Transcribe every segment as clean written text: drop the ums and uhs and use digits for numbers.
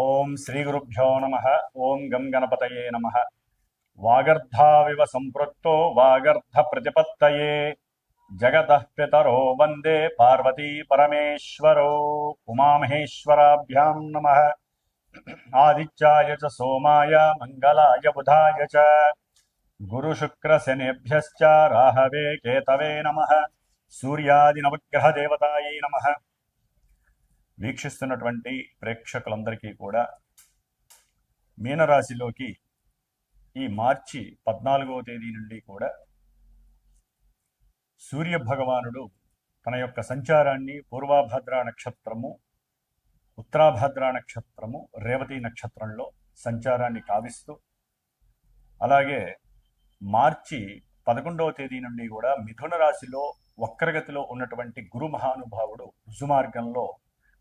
ఓం శ్రీ గురుభ్యో నమః. ఓం గం గణపతయే నమః. వాగర్ధావివ సంపృక్తో వాగర్ధ ప్రతిపత్తయే జగతః పితరో వందే పార్వతీ పరమేశ్వరో. ఉమామహేశ్వరాభ్యాం నమః. ఆదిత్యాయ చ సోమాయ మంగళాయ బుధాయ చ గురుశుక్రశనేభ్యశ్చ రాహవే కేతవే నమః. సూర్యాది నవగ్రహ దేవతాయై నమః. వీక్షిస్తున్నటువంటి ప్రేక్షకులందరికీ కూడా మీనరాశిలోకి ఈ మార్చి 14వ తేదీ నుండి కూడా సూర్య భగవానుడు తన యొక్క సంచారాన్ని పూర్వభద్ర నక్షత్రము, ఉత్తరాభద్ర నక్షత్రము, రేవతి నక్షత్రంలో సంచారాన్ని కావిస్తూ, అలాగే మార్చి 11వ తేదీ నుండి కూడా మిథున రాశిలో వక్రగతిలో ఉన్నటువంటి గురు మహానుభావుడు రుజుమార్గంలో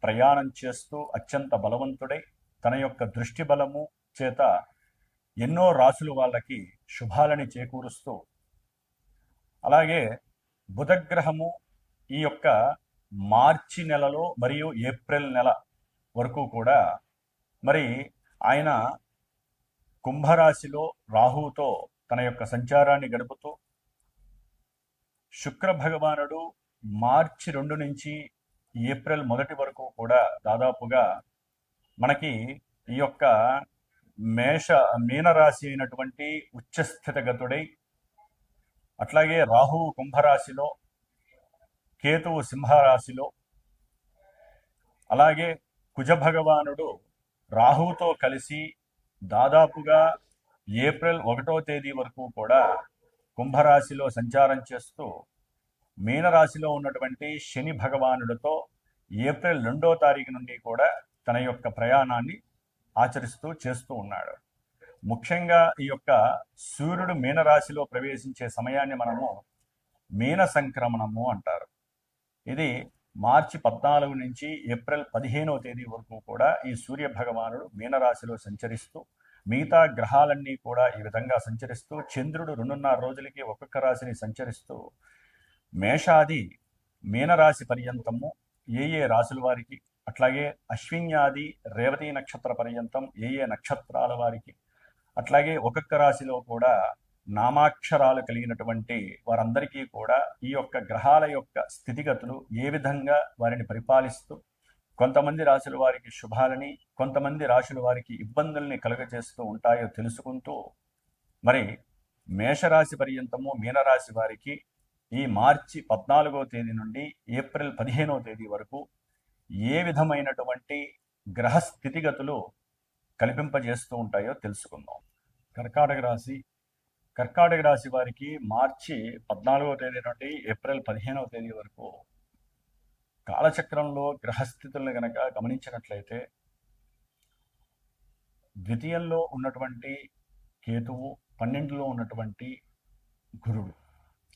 ప్రయాణం చేస్తూ అత్యంత బలవంతుడై తన యొక్క దృష్టి బలము చేత ఎన్నో రాసులు వాళ్ళకి శుభాలని చేకూరుస్తూ, అలాగే బుధగ్రహము ఈ యొక్క మార్చి నెలలో మరియు ఏప్రిల్ నెల వరకు కూడా మరి ఆయన కుంభరాశిలో రాహువుతో తన యొక్క సంచారాన్ని గడుపుతూ, శుక్ర భగవానుడు మార్చి 2 నుంచి ఏప్రిల్ 1 వరకు కూడా దాదాపుగా మనకి ఈ యొక్క మీనరాశి అయినటువంటి ఉచ్చస్థితగతుడై, అట్లాగే రాహువు కుంభరాశిలో, కేతువు సింహరాశిలో, అలాగే కుజ భగవానుడు రాహువుతో కలిసి దాదాపుగా ఏప్రిల్ 1వ తేదీ వరకు కూడా కుంభరాశిలో సంచారం చేస్తూ, మీనరాశిలో ఉన్నటువంటి శని భగవానుడితో ఏప్రిల్ 2వ తారీఖు నుండి కూడా తన యొక్క ప్రయాణాన్ని ఆచరిస్తూ చేస్తూ ఉన్నాడు. ముఖ్యంగా ఈ యొక్క సూర్యుడు మీనరాశిలో ప్రవేశించే సమయాన్ని మనము మీన సంక్రమణము అంటారు. ఇది మార్చి 14 నుంచి ఏప్రిల్ 15వ తేదీ వరకు కూడా ఈ సూర్య భగవానుడు మీనరాశిలో సంచరిస్తూ, మిగతా గ్రహాలన్నీ కూడా ఈ విధంగా సంచరిస్తూ, చంద్రుడు 2.5 రోజులకి ఒక్కొక్క రాశిని సంచరిస్తూ మేషాది మీనరాశి పర్యంతము ఏ రాశుల వారికి, అట్లాగే అశ్విన్యాది రేవతి నక్షత్ర పర్యంతం ఏ నక్షత్రాల వారికి, అట్లాగే ఒక్కొక్క రాశిలో కూడా నామాక్షరాలు కలిగినటువంటి వారందరికీ కూడా ఈ యొక్క గ్రహాల యొక్క స్థితిగతులు ఏ విధంగా వారిని పరిపాలిస్తూ కొంతమంది రాశుల వారికి శుభాలని, కొంతమంది రాశుల వారికి ఇబ్బందుల్ని కలుగజేస్తూ ఉంటాయో తెలుసుకుంటూ, మరి మేషరాశి పర్యంతము మీనరాశి వారికి ఈ మార్చి 14వ తేదీ నుండి ఏప్రిల్ 15వ తేదీ వరకు ఏ విధమైనటువంటి గ్రహ స్థితిగతులు కల్పింపజేస్తూ ఉంటాయో తెలుసుకుందాం. కర్కాటక రాశి వారికి మార్చి 14వ తేదీ నుండి ఏప్రిల్ 15వ తేదీ వరకు కాలచక్రంలో గ్రహస్థితులను గనక గమనించినట్లయితే, ద్వితీయంలో ఉన్నటువంటి కేతువు, 12లో ఉన్నటువంటి గురుడు.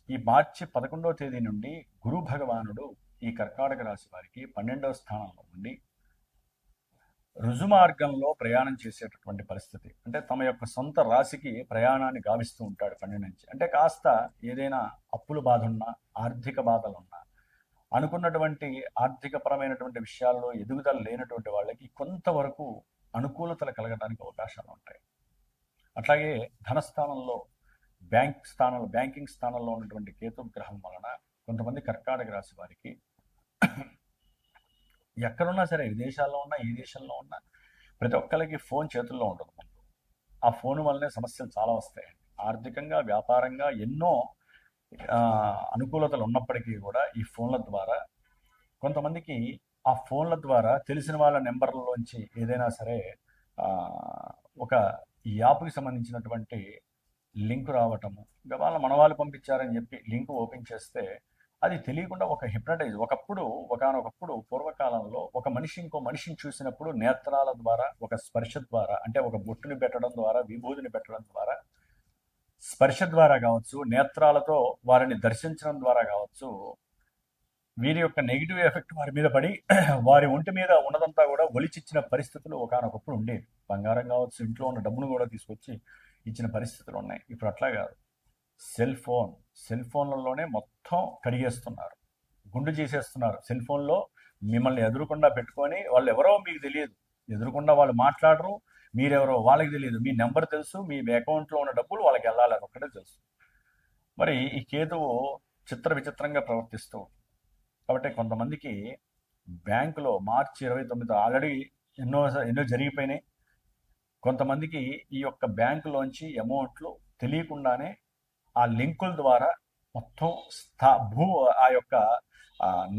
ఈ మార్చి 11వ తేదీ నుండి గురు భగవానుడు ఈ కర్కాటక రాశి వారికి 12వ స్థానంలో ఉండి రుజుమార్గంలో ప్రయాణం చేసేటటువంటి పరిస్థితి. అంటే తమ యొక్క సొంత రాశికి ప్రయాణాన్ని గావిస్తూ ఉంటాడు 12 నుంచి. అంటే కాస్త ఏదైనా అప్పుల బాధ ఉన్నా, ఆర్థిక బాధలున్నా, అనుకున్నటువంటి ఆర్థికపరమైనటువంటి విషయాల్లో ఎదుగుదల లేనటువంటి వాళ్ళకి కొంతవరకు అనుకూలతలు కలగడానికి అవకాశాలు ఉంటాయి. అట్లాగే ధనస్థానంలో బ్యాంకింగ్ స్థానంలో ఉన్నటువంటి కేతు గ్రహం వలన కొంతమంది కర్కాటక రాశి వారికి ఎక్కడున్నా సరే, విదేశాల్లో ఉన్నా, ఈ దేశంలో ఉన్నా, ప్రతి ఒక్కరికి ఫోన్ చేతుల్లో ఉంటుంది. ముందు ఆ ఫోన్ వల్లనే సమస్యలు చాలా వస్తాయి. ఆర్థికంగా, వ్యాపారంగా ఎన్నో అనుకూలతలు ఉన్నప్పటికీ కూడా ఈ ఫోన్ల ద్వారా కొంతమందికి ఆ ఫోన్ల ద్వారా తెలిసిన వాళ్ళ నెంబర్లలోంచి ఏదైనా సరే ఒక యాప్కి సంబంధించినటువంటి లింక్ రావటము, ఇంకా మన వాళ్ళు పంపించారని చెప్పి లింక్ ఓపెన్ చేస్తే అది తెలియకుండా ఒక హిప్నటైజ్. ఒకనొకప్పుడు పూర్వకాలంలో ఒక మనిషి ఇంకో మనిషిని చూసినప్పుడు నేత్రాల ద్వారా, ఒక స్పర్శ ద్వారా, అంటే ఒక బొట్టుని పెట్టడం ద్వారా, విభూతిని పెట్టడం ద్వారా, స్పర్శ ద్వారా కావచ్చు, నేత్రాలతో వారిని దర్శించడం ద్వారా కావచ్చు, వీరి యొక్క నెగిటివ్ ఎఫెక్ట్ వారి మీద పడి వారి ఒంటి మీద ఉన్నదంతా కూడా ఒలిచిచ్చిన పరిస్థితులు ఒకనొకప్పుడు ఉండేవి. బంగారం కావచ్చు, ఇంట్లో ఉన్న డబ్బును కూడా తీసుకొచ్చి ఇచ్చిన పరిస్థితులు ఉన్నాయి. ఇప్పుడు అట్లా కాదు. సెల్ ఫోన్లలోనే మొత్తం కడిగేస్తున్నారు, గుండు చేసేస్తున్నారు. సెల్ ఫోన్లో మిమ్మల్ని ఎదురుకుండా పెట్టుకొని వాళ్ళు ఎవరో మీకు తెలియదు, ఎదురుకుండా వాళ్ళు మాట్లాడరు, మీరెవరో వాళ్ళకి తెలియదు, మీ నెంబర్ తెలుసు, మీ అకౌంట్లో ఉన్న డబ్బులు వాళ్ళకి వెళ్ళాలని ఒక్కటే తెలుసు. మరి ఈ కేతువు చిత్ర విచిత్రంగా ప్రవర్తిస్తూ ఉంటుంది. కాబట్టి కొంతమందికి బ్యాంకులో మార్చి 29 ఆల్రెడీ ఎన్నో ఎన్నో జరిగిపోయినాయి. కొంతమందికి ఈ యొక్క బ్యాంకులోంచి అమౌంట్లు తెలియకుండానే ఆ లింకుల ద్వారా మొత్తం ఆ యొక్క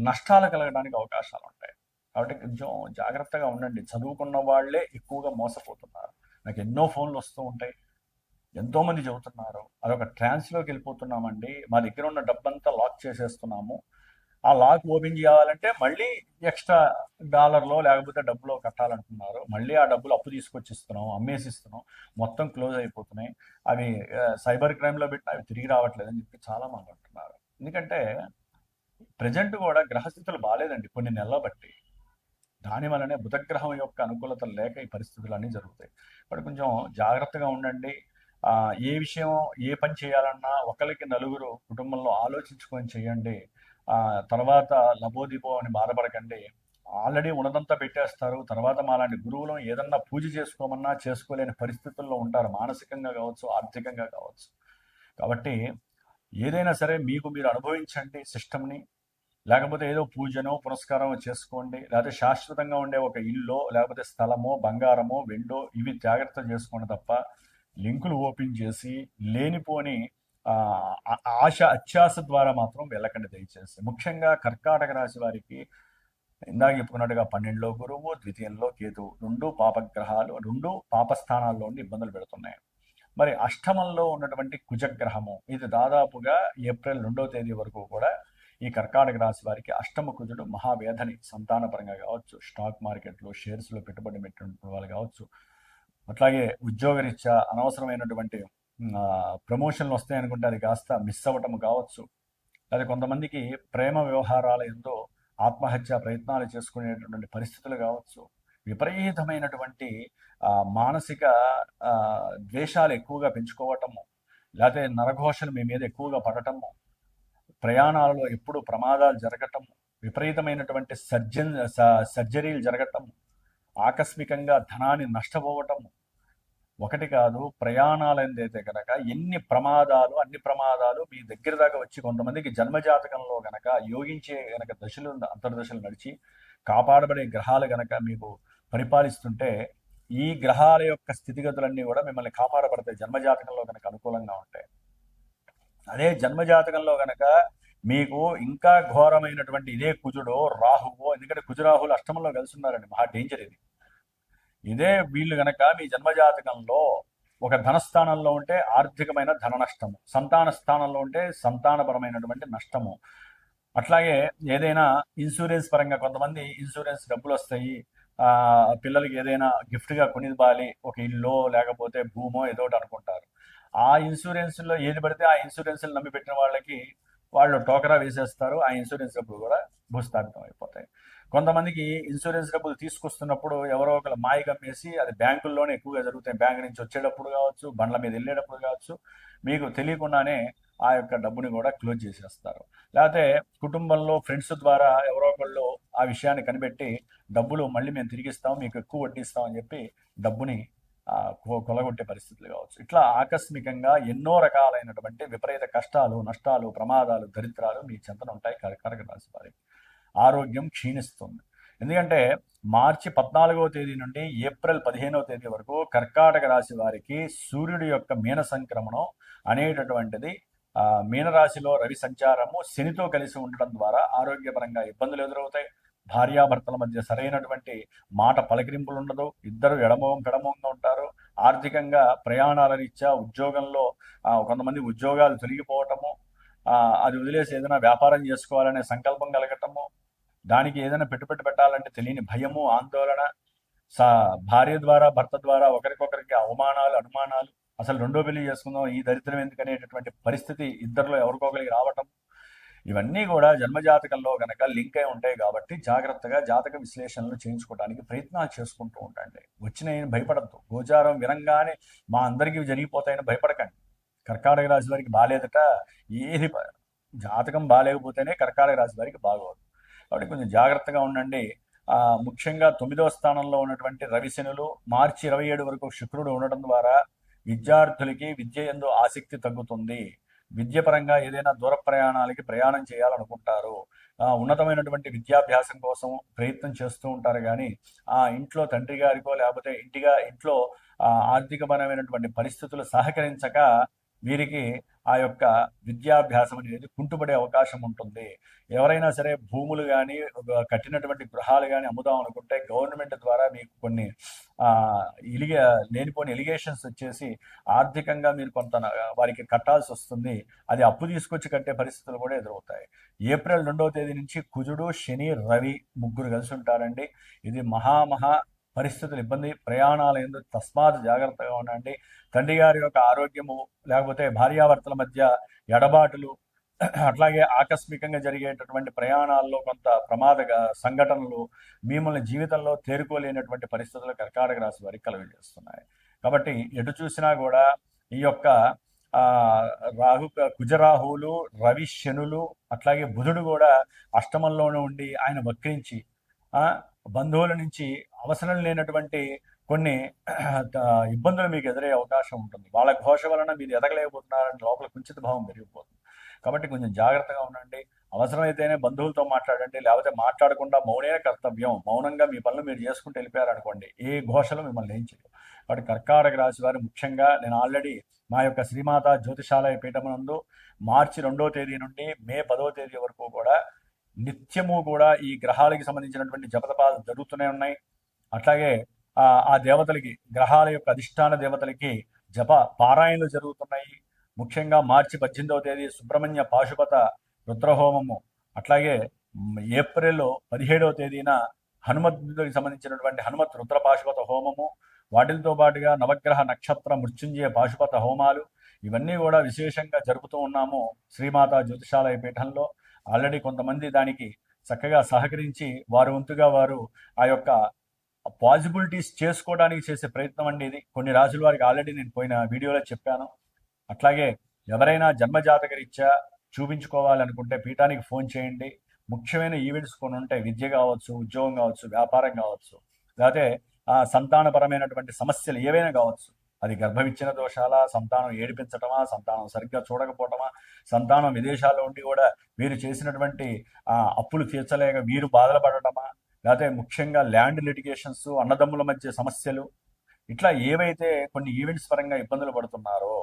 నష్టాలు కలగడానికి అవకాశాలు ఉంటాయి. కాబట్టి కొంచెం జాగ్రత్తగా ఉండండి. చదువుకున్న వాళ్ళే ఎక్కువగా మోసపోతున్నారు. నాకు ఎన్నో ఫోన్లు వస్తూ ఉంటాయి, ఎంతోమంది చెబుతున్నారు అదొక ట్రాన్స్లోకి వెళ్ళిపోతున్నామండి, మా దగ్గర ఉన్న డబ్బంతా లాక్ చేసేస్తున్నాము, ఆ లాక్ ఓపెన్ చేయాలంటే మళ్ళీ ఎక్స్ట్రా డాలర్లో లేకపోతే డబ్బులో కట్టాలంటున్నారు, మళ్ళీ ఆ డబ్బులు అప్పు తీసుకొచ్చి ఇస్తున్నాం, అమ్మేసి ఇస్తున్నాం, మొత్తం క్లోజ్ అయిపోతున్నాయి, అవి సైబర్ క్రైమ్లో పెట్టినా అవి తిరిగి రావట్లేదు అని చెప్పి చాలామంది అంటున్నారు. ఎందుకంటే ప్రజెంట్ కూడా గ్రహస్థితులు బాగాలేదండి కొన్ని నెలల బట్టి. దాని వల్లనే బుధగ్రహం యొక్క అనుకూలత లేక ఈ పరిస్థితులు అన్నీ జరుగుతాయి. ఇప్పుడు కొంచెం జాగ్రత్తగా ఉండండి. ఏ విషయం ఏ పని చేయాలన్నా ఒకరికి నలుగురు కుటుంబంలో ఆలోచించుకొని చేయండి. తర్వాత లబోదిబో అని బాధపడకండి. ఆల్రెడీ ఉన్నదంతా పెట్టేస్తారు. తర్వాత మాలాంటి గురువులను ఏదన్నా పూజ చేసుకోమన్నా చేసుకోలేని పరిస్థితుల్లో ఉంటారు, మానసికంగా కావచ్చు, ఆర్థికంగా కావచ్చు. కాబట్టి ఏదైనా సరే మీకు మీరు అనుభవించండి సిస్టమ్ని. లేకపోతే ఏదో పూజనో పునస్కారమో చేసుకోండి, లేకపోతే శాశ్వతంగా ఉండే ఒక ఇల్లు లేకపోతే స్థలమో బంగారమో వెండో ఇవి జాగ్రత్త చేసుకోండి తప్ప లింకులు ఓపెన్ చేసి లేనిపోని ఆశ అత్యాశ ద్వారా మాత్రం వెళ్ళకండి దయచేసి. ముఖ్యంగా కర్కాటక రాశి వారికి ఇందాక చెప్పుకున్నట్టుగా 12లో గురువు, ద్వితీయంలో కేతువు, రెండు పాపగ్రహాలు, రెండు పాపస్థానాల్లో ఉండి ఇబ్బందులు పెడుతున్నాయి. మరి అష్టమంలో ఉన్నటువంటి కుజగ్రహము ఇది దాదాపుగా ఏప్రిల్ 2వ తేదీ వరకు కూడా ఈ కర్కాటక రాశి వారికి అష్టమ కుజుడు మహావేధని సంతానపరంగా కావచ్చు, స్టాక్ మార్కెట్లో షేర్స్లో పెట్టుబడి పెట్టిన వాళ్ళు కావచ్చు, అట్లాగే ఉద్యోగరీత్యా అనవసరమైనటువంటి ప్రమోషన్లు వస్తాయనుకుంటే అది కాస్త మిస్ అవ్వటం కావచ్చు, లేదా కొంతమందికి ప్రేమ వ్యవహారాల ఎంతో ఆత్మహత్య ప్రయత్నాలు చేసుకునేటటువంటి పరిస్థితులు కావచ్చు, విపరీతమైనటువంటి మానసిక ద్వేషాలు ఎక్కువగా పెంచుకోవటము, లేకపోతే నరఘోషలు మీ మీద ఎక్కువగా పడటము, ప్రయాణాలలో ఎప్పుడు ప్రమాదాలు జరగటము, విపరీతమైనటువంటి సర్జరీలు జరగటము, ఆకస్మికంగా ధనాన్ని నష్టపోవటము, ఒకటి కాదు ప్రయాణాలు అయితే కనుక ఎన్ని ప్రమాదాలు అన్ని ప్రమాదాలు మీ దగ్గర దాకా వచ్చి కొంతమందికి జన్మజాతకంలో గనక యోగించే గనక దశలు అంతర్దశలు నడిచి కాపాడబడే గ్రహాలు గనక మీకు పరిపాలిస్తుంటే ఈ గ్రహాల యొక్క స్థితిగతులన్నీ కూడా మిమ్మల్ని కాపాడబడతాయి జన్మజాతకంలో గనక అనుకూలంగా ఉంటాయి. అదే జన్మజాతకంలో గనక మీకు ఇంకా ఘోరమైనటువంటి ఇదే కుజుడో రాహువో, ఎందుకంటే కుజరాహులు అష్టమంలో కలిసి ఉన్నారండి, మహా డేంజర్ ఇది. ఇదే వీళ్ళు గనక మీ జన్మజాతకంలో ఒక ధనస్థానంలో ఉంటే ఆర్థికమైన ధన నష్టము, సంతాన స్థానంలో ఉంటే సంతానపరమైనటువంటి నష్టము, అట్లాగే ఏదైనా ఇన్సూరెన్స్ పరంగా కొంతమంది ఇన్సూరెన్స్ డబ్బులు వస్తాయి, పిల్లలకి ఏదైనా గిఫ్ట్గా కొనివ్వాలి, ఒక ఇల్లు లేకపోతే భూమో ఏదో ఒకటి అనుకుంటారు. ఆ ఇన్సూరెన్స్లో ఏది పడితే ఆ ఇన్సూరెన్స్లు నమ్మి పెట్టిన వాళ్ళకి వాళ్ళు టోకరా వేసేస్తారు, ఆ ఇన్సూరెన్స్ డబ్బులు కూడా భూస్థాపితం అయిపోతాయి. కొంతమందికి ఇన్సూరెన్స్ డబ్బులు తీసుకొస్తున్నప్పుడు ఎవరో ఒకరు మాయ కమ్మేసి, అది బ్యాంకుల్లోనే ఎక్కువగా జరుగుతాయి, బ్యాంకు నుంచి వచ్చేటప్పుడు కావచ్చు, బండ్ల మీద వెళ్ళేటప్పుడు కావచ్చు, మీకు తెలియకుండానే ఆ యొక్క డబ్బుని కూడా క్లోజ్ చేసేస్తారు. లేకపోతే కుటుంబంలో ఫ్రెండ్స్ ద్వారా ఎవరో ఒకళ్ళు ఆ విషయాన్ని కనిపెట్టి డబ్బులు మళ్ళీ మేము తిరిగిస్తాం, మీకు ఎక్కువ వడ్డిస్తాం అని చెప్పి డబ్బుని కొలగొట్టే పరిస్థితులు కావచ్చు. ఇట్లా ఆకస్మికంగా ఎన్నో రకాలైనటువంటి విపరీత కష్టాలు, నష్టాలు, ప్రమాదాలు, దరిద్రాలు మీ చెంతన ఉంటాయి కర్కాటక రాశి వారికి. ఆరోగ్యం క్షీణిస్తుంది. ఎందుకంటే మార్చి 14వ తేదీ నుండి ఏప్రిల్ 15వ తేదీ వరకు కర్కాటక రాశి వారికి సూర్యుడి యొక్క మీన సంక్రమణం అనేటటువంటిది, మీనరాశిలో రవి సంచారము శనితో కలిసి ఉండడం ద్వారా ఆరోగ్యపరంగా ఇబ్బందులు ఎదురవుతాయి. భార్యాభర్తల మధ్య సరైనటువంటి మాట పలకరింపులు ఉండదు, ఇద్దరు ఎడమోహం పెడమోహంగా ఉంటారు. ఆర్థికంగా ప్రయాణాల రీత్యా ఉద్యోగంలో కొంతమంది ఉద్యోగాలు తొలగిపోవటము, అది వదిలేసి ఏదైనా వ్యాపారం చేసుకోవాలనే సంకల్పం కలగటము, దానికి ఏదైనా పెట్టుబడి పెట్టాలంటే తెలియని భయము, ఆందోళన, భార్య ద్వారా భర్త ద్వారా ఒకరికొకరికి అవమానాలు, అనుమానాలు, అసలు రెండో పెళ్లి చేసుకుందాం ఈ దరిద్రం ఎందుకనేటటువంటి పరిస్థితి ఇద్దరిలో ఎవరికొకరికి రావటం, ఇవన్నీ కూడా జన్మజాతకంలో గనక లింక్ అయి ఉంటాయి. కాబట్టి జాగ్రత్తగా జాతక విశ్లేషణలు చేయించుకోవడానికి ప్రయత్నాలు చేసుకుంటూ ఉండండి. వచ్చినాయని భయపడద్దు. గోచారం వినంగానే మా అందరికీ జరిగిపోతాయని భయపడకండి. కర్కాటక రాశి వారికి బాగాలేదట, ఏది జాతకం బాగాలేకపోతేనే కర్కాటక రాశి వారికి బాగోదు. కాబట్టి కొంచెం జాగ్రత్తగా ఉండండి. ఆ, ముఖ్యంగా 9వ స్థానంలో ఉన్నటువంటి రవిశనులు మార్చి 27 వరకు శుక్రుడు ఉండడం ద్వారా విద్యార్థులకి విద్య యందు ఆసక్తి తగ్గుతుంది. విద్య పరంగా ఏదైనా దూర ప్రయాణాలకి ప్రయాణం చేయాలనుకుంటారు. ఉన్నతమైనటువంటి విద్యాభ్యాసం కోసం ప్రయత్నం చేస్తూ ఉంటారు కానీ ఆ ఇంట్లో తండ్రి గారికో లేకపోతే ఇంట్లో ఆర్థికపరమైనటువంటి పరిస్థితులు సహకరించక వీరికి ఆ యొక్క విద్యాభ్యాసం అనేది కుంటుపడే అవకాశం ఉంటుంది. ఎవరైనా సరే భూములు కానీ కట్టినటువంటి గృహాలు కానీ అమ్ముదాం అనుకుంటే గవర్నమెంట్ ద్వారా మీకు కొన్ని ఆ, లేనిపోని ఎలిగేషన్స్ వచ్చేసి ఆర్థికంగా మీరు కొంత వారికి కట్టాల్సి వస్తుంది. అది అప్పు తీసుకొచ్చి కట్టే పరిస్థితులు కూడా ఎదురవుతాయి. ఏప్రిల్ 2వ తేదీ నుంచి కుజుడు, శని, రవి ముగ్గురు కలిసి ఉంటారండి. ఇది మహా పరిస్థితులు ఇబ్బంది. ప్రయాణాలు ఎందుకు తస్మాత్ జాగ్రత్తగా ఉండండి. తండ్రి గారి యొక్క ఆరోగ్యము లేకపోతే భార్యాభర్తల మధ్య ఎడబాటులు, అట్లాగే ఆకస్మికంగా జరిగేటటువంటి ప్రయాణాల్లో కొంత సంఘటనలు మిమ్మల్ని జీవితంలో తేరుకోలేనటువంటి పరిస్థితులు కర్కాటక రాశి వారికి కలుగజేస్తున్నాయి. కాబట్టి ఎటు చూసినా కూడా ఈ యొక్క ఆ కుజరాహువులు, రవి, శనులు, అట్లాగే బుధుడు కూడా అష్టమంలోనే ఉండి ఆయన వక్రించి బంధువుల నుంచి అవసరం లేనటువంటి కొన్ని ఇబ్బందులు మీకు ఎదురయ్యే అవకాశం ఉంటుంది. వాళ్ళ ఘోష వలన మీరు ఎదగలేకపోతున్నారని లోపల కుంచిత భావం పెరిగిపోతుంది. కాబట్టి కొంచెం జాగ్రత్తగా ఉండండి. అవసరమైతేనే బంధువులతో మాట్లాడండి, లేకపోతే మాట్లాడకుండా మౌనే కర్తవ్యం. మౌనంగా మీ పనులు మీరు చేసుకుంటూ వెళ్ళిపోయారనుకోండి, ఏ ఘోషలు మిమ్మల్ని ఏం చేయవు. కాబట్టి కర్కాటక రాశి వారు ముఖ్యంగా నేను ఆల్రెడీ మా యొక్క శ్రీమాత జ్యోతిషాలయ పీఠమునందు మార్చి 2వ తేదీ నుండి మే 10వ తేదీ వరకు కూడా నిత్యము కూడా ఈ గ్రహాలకి సంబంధించినటువంటి జపతపాలు జరుగుతూనే ఉన్నాయి. అట్లాగే ఆ దేవతలకి, గ్రహాల యొక్క అధిష్టాన దేవతలకి జప పారాయణలు జరుగుతున్నాయి. ముఖ్యంగా మార్చి 18వ తేదీ సుబ్రహ్మణ్య పాశుపత రుద్రహోమము, అట్లాగే ఏప్రిల్ 17వ తేదీన హనుమద్కి సంబంధించినటువంటి హనుమత్ రుద్ర పాశుపత హోమము, వాటితో పాటుగా నవగ్రహ నక్షత్ర మృత్యుంజయ పాశుపత హోమాలు, ఇవన్నీ కూడా విశేషంగా జరుపుతూ ఉన్నాము శ్రీమాత జ్యోతిషాలయ పీఠంలో. ఆల్రెడీ కొంతమంది దానికి చక్కగా సహకరించి వారు వంతుగా వారు ఆ యొక్క పాసిబిలిటీస్ చేసుకోవడానికి చేసే ప్రయత్నం అండి ఇది. కొన్ని రాశుల వారికి ఆల్రెడీ నేను పోయిన వీడియోలో చెప్పాను. అట్లాగే ఎవరైనా జన్మజాతక రీత్యా చూపించుకోవాలనుకుంటే పీఠానికి ఫోన్ చేయండి. ముఖ్యమైన ఈవెంట్స్ కొన్ని ఉంటాయి, విద్య కావచ్చు, ఉద్యోగం కావచ్చు, వ్యాపారం కావచ్చు, లేకపోతే సంతానపరమైనటువంటి సమస్యలు ఏవైనా కావచ్చు. అది గర్భవిచ్ఛిన్న దోషాల, సంతానం ఏడిపించటమా, సంతానం సరిగ్గా చూడకపోవటమా, సంతానం విదేశాల్లో ఉండి కూడా వీరు చేసినటువంటి అప్పులు తీర్చలేక వీరు బాధలు పడటమా, లేకపోతే ముఖ్యంగా ల్యాండ్ లిటిగేషన్స్, అన్నదమ్ముల మధ్య సమస్యలు, ఇట్లా ఏవైతే కొన్ని ఈవెంట్స్ పరంగా ఇబ్బందులు పడుతున్నారో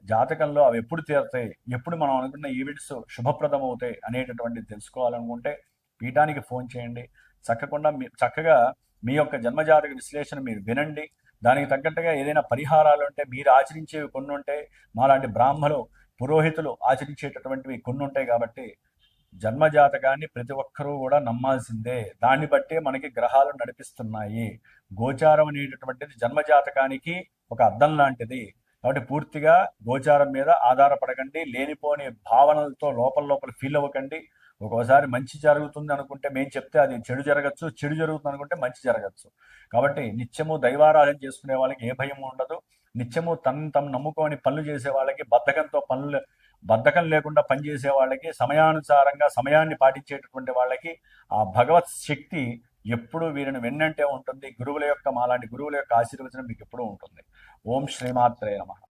జాతకంలో అవి ఎప్పుడు తీరుతాయి, ఎప్పుడు మనం అనుకున్న ఈవెంట్స్ శుభప్రదం అవుతాయి అనేటటువంటిది తెలుసుకోవాలనుకుంటే పీఠానికి ఫోన్ చేయండి. చక్కగా మీ యొక్క జన్మజాతక విశ్లేషణ మీరు వినండి. దానికి తగ్గట్టుగా ఏదైనా పరిహారాలు ఉంటే మీరు ఆచరించేవి కొన్ని ఉంటాయి, మాలాంటి బ్రాహ్మలు పురోహితులు ఆచరించేటటువంటివి కొన్ని ఉంటాయి. కాబట్టి జన్మజాతకాన్ని ప్రతి ఒక్కరూ కూడా నమ్మాల్సిందే. దాన్ని బట్టే మనకి గ్రహాలు నడిపిస్తున్నాయి. గోచారం అనేటటువంటిది జన్మజాతకానికి ఒక అద్దం లాంటిది. కాబట్టి పూర్తిగా గోచారం మీద ఆధారపడకండి. లేనిపోని భావనలతో లోపల ఫీల్ అవ్వకండి. ఒక్కోసారి మంచి జరుగుతుంది అనుకుంటే మేము చెప్తే అది చెడు జరగచ్చు, చెడు జరుగుతుంది అనుకుంటే మంచి జరగచ్చు. కాబట్టి నిత్యము దైవారాధన చేసుకునే వాళ్ళకి ఏ భయం ఉండదు. నిత్యము తను నమ్ముకొని పనులు చేసే వాళ్ళకి, బద్ధకం లేకుండా పనిచేసే వాళ్ళకి, సమయానుసారంగా సమయాన్ని పాటించేటటువంటి వాళ్ళకి ఆ భగవత్ శక్తి ఎప్పుడు వీరిని వెన్నంటే ఉంటుంది. మాలాంటి గురువుల యొక్క ఆశీర్వచనం మీకు ఎప్పుడూ ఉంటుంది. ఓం శ్రీమాత్రే నమః.